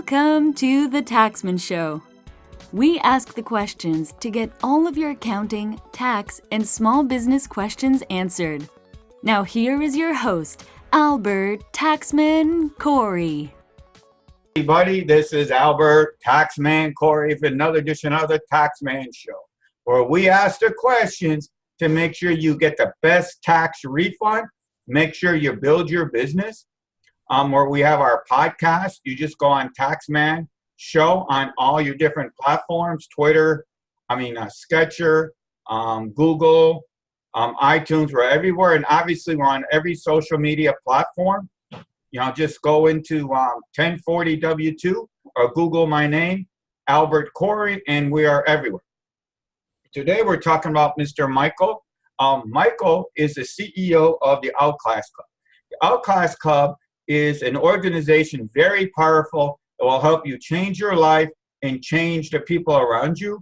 Welcome to the Taxman Show. We ask the questions to get all of your accounting, tax, and small business questions answered. Now here is your host, Albert Taxman Corey. Everybody, this is Albert Taxman Corey for another edition of the Taxman Show, where we ask the questions to make sure you get the best tax refund, make sure you build your business. Where we have our podcast, you just go on Taxman Show on all your different platforms, Twitter, Sketcher, Google, iTunes, we're everywhere. And obviously we're on every social media platform. Just go into 1040W2 or Google my name, Albert Corey, and we are everywhere. Today we're talking about Mr. Michael. Michael is the CEO of the Outcast Club. The Outcast Club is an organization very powerful that will help you change your life and change the people around you.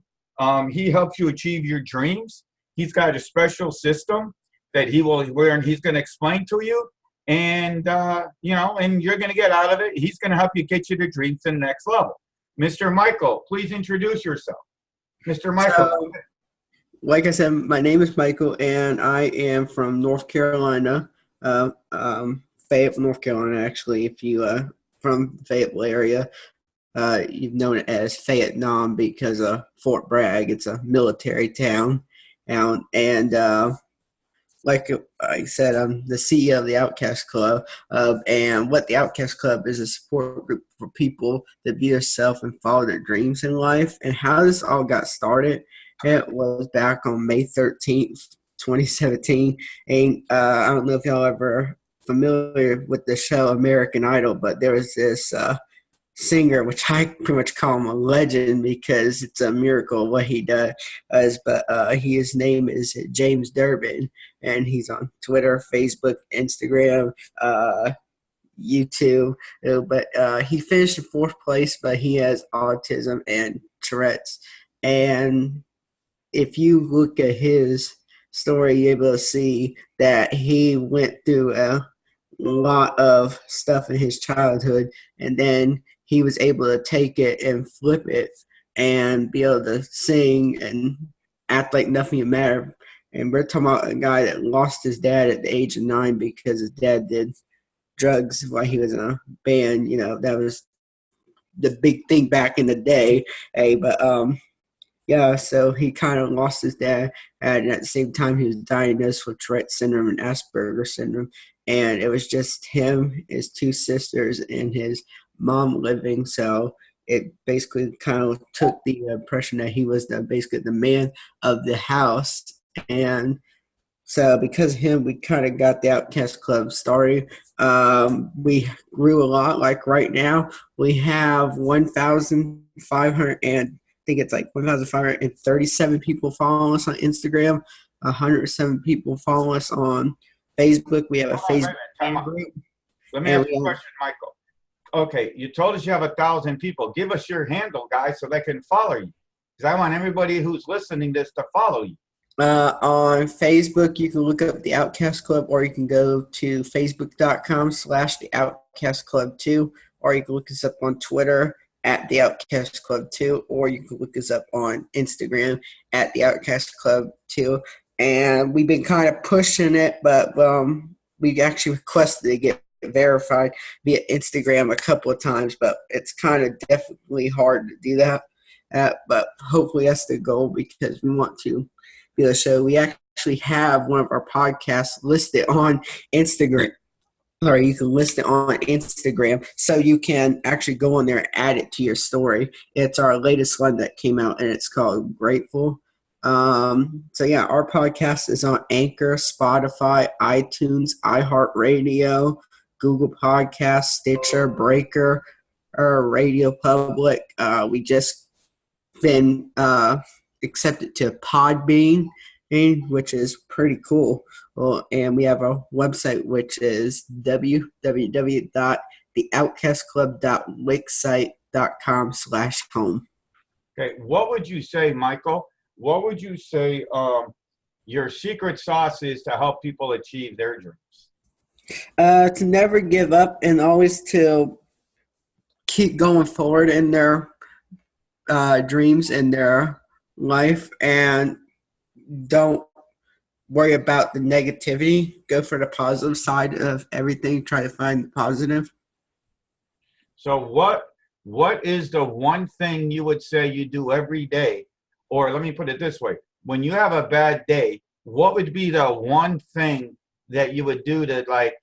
He helps you achieve your dreams. He's got a special system that he's going to explain to you. And, and you're going to get out of it. He's going to help you get you to dreams to the next level. Mr. Michael, please introduce yourself. Mr. Michael. So, like I said, my name is Michael, and I am from North Carolina, Fayetteville, North Carolina, actually. If you from the Fayetteville area, you've known it as Vietnam because of Fort Bragg. It's a military town. And like I said, I'm the CEO of the Outcast Club. And what the Outcast Club is a support group for people that be themselves and follow their dreams in life. And how this all got started, it was back on May 13th, 2017. And I don't know if y'all ever familiar with the show American Idol, but there was this singer, which I pretty much call him a legend because it's a miracle what he does. But his name is James Durbin, and he's on Twitter, Facebook, Instagram, YouTube. But he finished in fourth place, but he has autism and Tourette's. And if you look at his story, you're able to see that he went through a lot of stuff in his childhood, and then he was able to take it and flip it and be able to sing and act like nothing mattered. And we're talking about a guy that lost his dad at the age of 9 because his dad did drugs while he was in a band. That was the big thing back in the day. So he kind of lost his dad, and at the same time he was diagnosed with Tourette's syndrome and Asperger's syndrome. And it was just him, his 2 sisters, and his mom living. So it basically kind of took the impression that he was basically the man of the house. And so because of him, we kind of got the Outcast Club started. We grew a lot. Like right now, we have 1,500 and I think it's like 1,537 people following us on Instagram, 107 people follow us on Facebook. We have a Facebook group. Let me ask you a question, Michael. Okay, you told us you have 1,000 people. Give us your handle, guys, so they can follow you. Because I want everybody who's listening to this to follow you. On Facebook, you can look up the Outcast Club, or you can go to facebook.com/the Outcast Club 2, or you can look us up on Twitter at the Outcast Club 2, or you can look us up on Instagram at the Outcast Club 2. And we've been kind of pushing it, but we actually requested to get verified via Instagram a couple of times, but it's kind of definitely hard to do that. But hopefully that's the goal, because we want to be able to show. We actually have one of our podcasts listed on Instagram. Or you can list it on Instagram, so you can actually go on there and add it to your story. It's our latest one that came out, and it's called Grateful. Our podcast is on Anchor, Spotify, iTunes, iHeartRadio, Google Podcasts, Stitcher, Breaker, Radio Public. We just been accepted to Podbean, which is pretty cool. And we have a website, which is www.theoutcastclub.wixsite.com/home. Okay, what would you say, Michael? What would you say your secret sauce is to help people achieve their dreams? To never give up, and always to keep going forward in their dreams and their life, and don't worry about the negativity. Go for the positive side of everything. Try to find the positive. So what is the one thing you would say you do every day? Or let me put it this way. When you have a bad day, what would be the one thing that you would do to, like,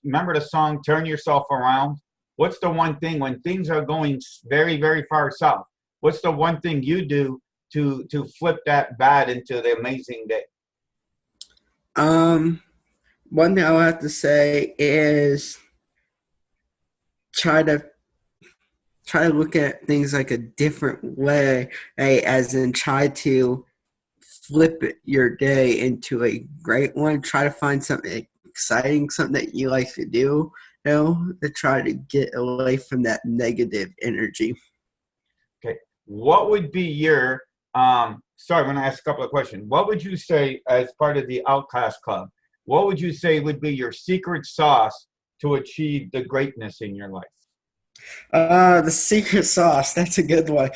remember the song Turn Yourself Around? What's the one thing when things are going very, very far south? What's the one thing you do to flip that bad into the amazing day? One thing I'll have to say is try to look at things like a different way, as in try to flip your day into a great one. Try to find something exciting, something that you like to do, to try to get away from that negative energy. Okay. What would be your, sorry, when I ask a couple of questions, what would you say as part of the Outcast Club? What would you say would be your secret sauce to achieve the greatness in your life? The secret sauce. That's a good one.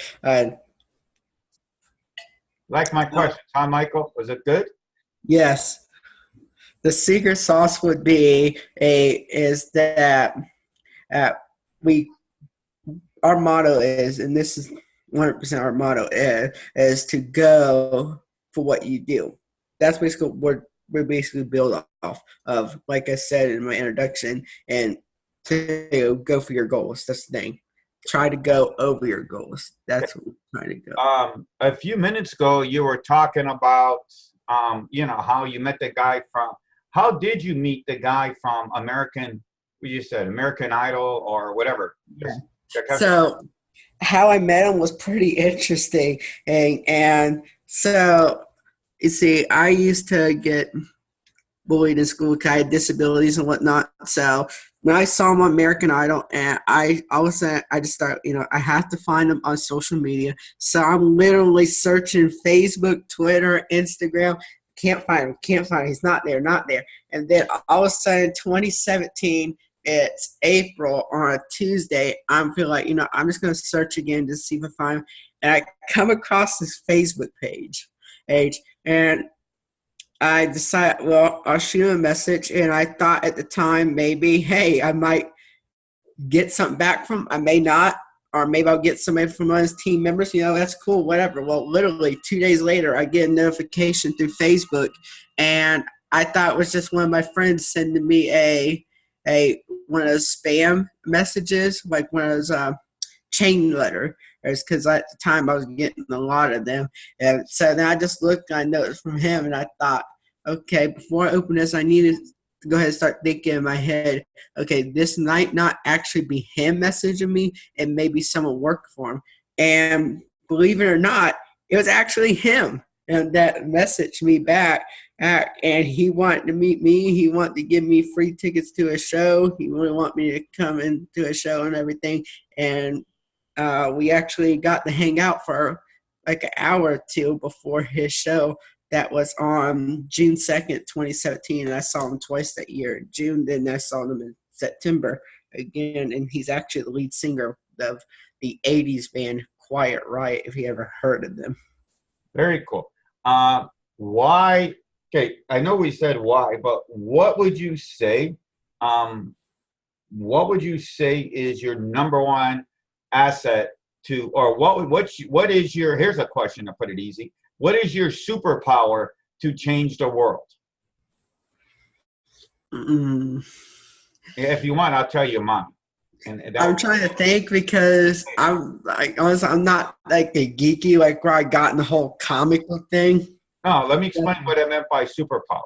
Like my question, huh, Michael? Was it good? Yes. The secret sauce would be is that our motto is, and this is 100% our motto is to go for what you do. That's basically what we're basically built off of, like I said in my introduction, and to go for your goals. That's the thing. Try to go over your goals. That's what we're trying to go. A few minutes ago, you were talking about, how you met the guy from, how did you meet the guy from American, what you said, American Idol or whatever? Yeah. So how I met him was pretty interesting. And so, you see, I used to get bullied in school because I had disabilities and whatnot. So when I saw him on American Idol, and I all of a sudden I just started, I have to find him on social media. So I'm literally searching Facebook, Twitter, Instagram. Can't find him. He's not there. And then all of a sudden, 2017, it's April on a Tuesday. I'm feel like, I'm just going to search again to see if I find him. And I come across his Facebook page. And I decided, well, I'll shoot him a message. And I thought at the time, maybe, hey, I might get something back from him. I may not. Or maybe I'll get somebody from one of his team members. That's cool, whatever. Well, literally 2 days later, I get a notification through Facebook. And I thought it was just one of my friends sending me one of those spam messages, like one of those chain letters, because at the time I was getting a lot of them. And so then I just looked, and I noticed from him, and I thought, okay, before I open this, I needed to go ahead and start thinking in my head, okay, this might not actually be him messaging me, and maybe someone worked for him. And believe it or not, it was actually him that messaged me back. And he wanted to meet me. He wanted to give me free tickets to a show. He really wanted me to come into a show and everything. And we actually got to hang out for like an hour or two before his show. That was on June 2nd, 2017. And I saw him twice that year. In June, then I saw him in September again. And he's actually the lead singer of the 80s band Quiet Riot, if you ever heard of them. Very cool. Why? Okay, I know we said why, but what would you say? What would you say is your number one asset to, or what is your? Here's a question to put it easy. What is your superpower to change the world? If you want, I'll tell you mine. I'm trying to think because I'm not like a geeky, like where I got in the whole comic book thing. No, let me explain what I meant by superpower.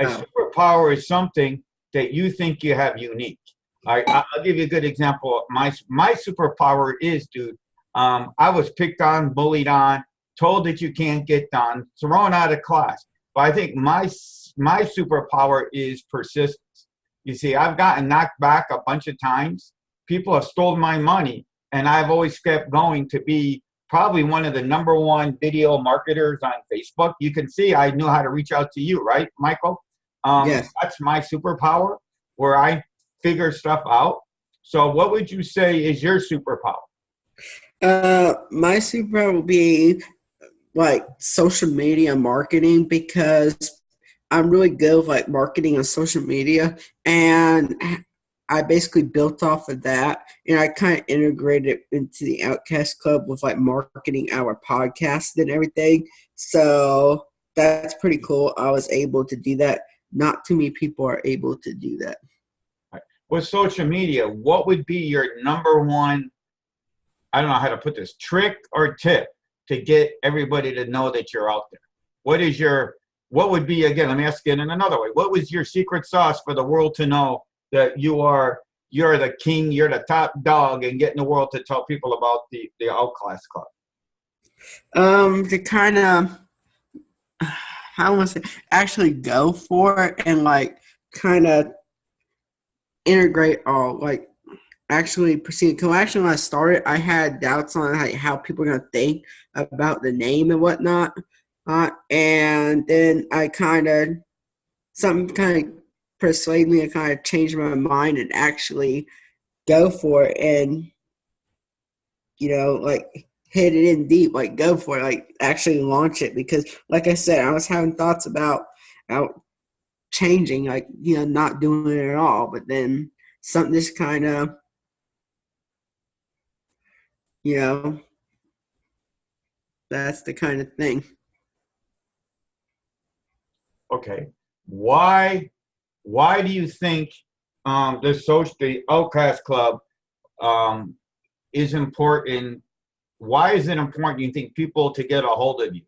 A superpower is something that you think you have unique. I'll give you a good example. My superpower is, dude, I was picked on, bullied on, told that you can't get done, thrown out of class. But I think my superpower is persistence. You see, I've gotten knocked back a bunch of times. People have stolen my money, and I've always kept going to be probably one of the number one video marketers on Facebook. You can see I knew how to reach out to you, right, Michael? Yes. That's my superpower, where I figure stuff out. So what would you say is your superpower? My superpower will be like social media marketing because I'm really good with like marketing on social media, and I basically built off of that, and I kind of integrated it into the Outcast Club with like marketing our podcast and everything. So that's pretty cool. I was able to do that. Not too many people are able to do that. With social media, what would be your number one, I don't know how to put this, trick or tip to get everybody to know that you're out there? What would be, again, let me ask it in another way. What was your secret sauce for the world to know that you're the king, you're the top dog, and getting the world to tell people about the Outcast Club? To kind of, how want to say, actually go for it and like kind of integrate all like actually proceed. Because actually, when I started, I had doubts on like how people are gonna think about the name and whatnot, and then I something kind of persuaded me to kind of change my mind and actually go for it, and like hit it in deep, like go for it, like actually launch it. Because like I said, I was having thoughts about changing, like not doing it at all, but then something just kind of that's the kind of thing. Okay. Why do you think the Outcast Club is important? Why is it important, you think, people to get a hold of you?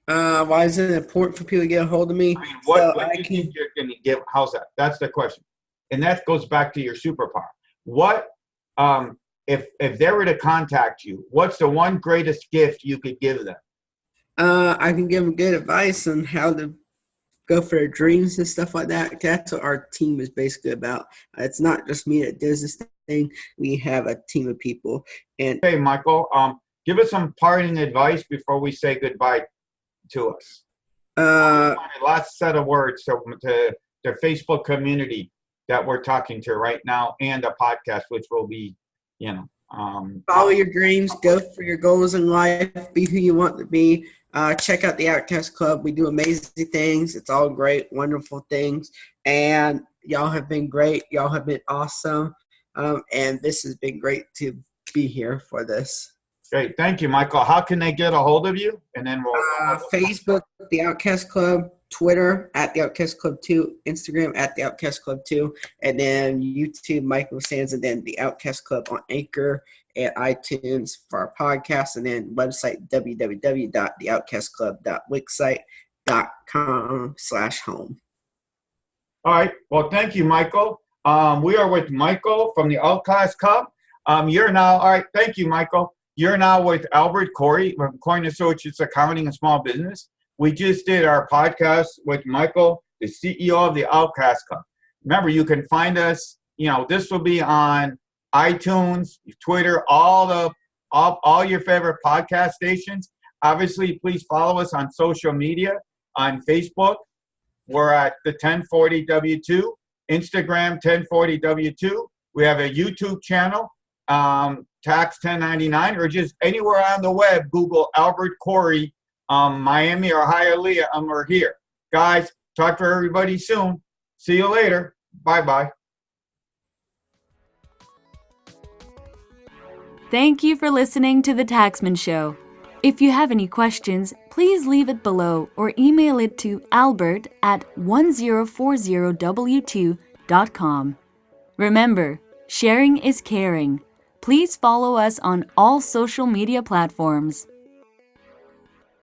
Why is it important for people to get a hold of me? I mean, what do you think you're going to give? How's that? That's the question. And that goes back to your superpower. What, if they were to contact you, what's the one greatest gift you could give them? I can give them good advice on how to go for their dreams and stuff like that. That's what our team is basically about. It's not just me that does this thing. We have a team of people. And hey, Michael, give us some parting advice before we say goodbye to us. Last set of words to the Facebook community that we're talking to right now, and a podcast, which will be, follow your dreams, go for your goals in life, be who you want to be. Check out the Outcast Club. We do amazing things. It's all great, wonderful things. And y'all have been great. Y'all have been awesome. And this has been great to be here for this. Great. Thank you, Michael. How can they get a hold of you? And then we'll Facebook, The Outcast Club, Twitter, at The Outcast Club 2, Instagram, at The Outcast Club 2, and then YouTube, Michael Sands, and then The Outcast Club on Anchor and iTunes for our podcast, and then website www.theoutcastclub.wixsite.com/home. All right. Well, thank you, Michael. We are with Michael from the Outcast Club. You're now, all right, thank you, Michael. You're now with Albert Corey from Corey & Associates Accounting and Small Business. We just did our podcast with Michael, the CEO of the Outcast Club. Remember, you can find us, this will be on iTunes, Twitter, all your favorite podcast stations. Obviously, please follow us on social media, on Facebook. We're at the 1040 W2, Instagram 1040 W2. We have a YouTube channel, Tax 1099, or just anywhere on the web, Google Albert Corey, Miami or Hialeah, we're here. Guys, talk to everybody soon. See you later. Bye-bye. Thank you for listening to The Taxman Show. If you have any questions, please leave it below or email it to albert@1040w2.com. Remember, sharing is caring. Please follow us on all social media platforms.